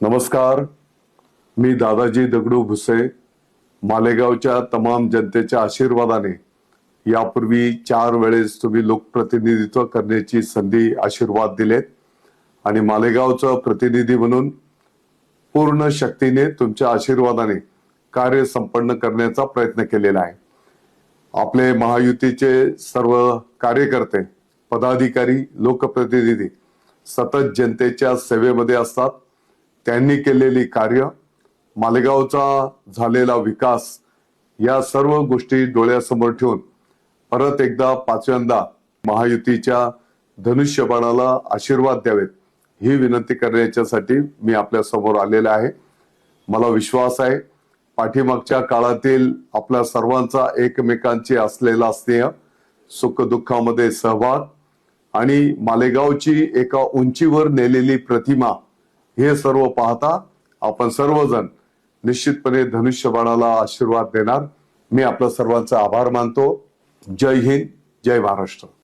नमस्कार, मी दादाजी दगडू भुसे. मालेगावच्या तमाम जनतेच्या आशीर्वादाने यापूर्वी 4 वेळेस तुम्ही लोकप्रतिनिधित्व करण्याची संधी आशीर्वाद दिलेत आणि मालेगावचं प्रतिनिधी म्हणून पूर्ण शक्तीने तुमच्या आशीर्वादाने कार्य संपन्न करण्याचा प्रयत्न केलेला आहे. आपले महायुतीचे सर्व कार्यकर्ते, पदाधिकारी, लोकप्रतिनिधी सतत जनतेच्या सेवेमध्ये असतात. त्यांनी केलेली कार्य, मालेगावचा झालेला विकास या सर्व गोष्टी डोळ्यासमोर ठेवून परत एकदा 5व्यांदा महायुतीच्या धनुष्यबाणाला आशीर्वाद द्यावेत ही विनंती करण्यासाठी मी आपल्या समोर आलेला आहे. मला विश्वास आहे पाठीमागच्या काळातील आपल्या सर्वांचा एकमेकांची असलेला स्नेह, सुखदुःखामध्ये सहभाग आणि मालेगावची एका उंचीवर नेलेली प्रतिमा हे सर्व पाहता आपण सर्वजण निश्चितपणे धनुष्यबाणाला आशीर्वाद देणार. मी आपल्या सर्वांचा आभार मानतो. जय हिंद, जय महाराष्ट्र.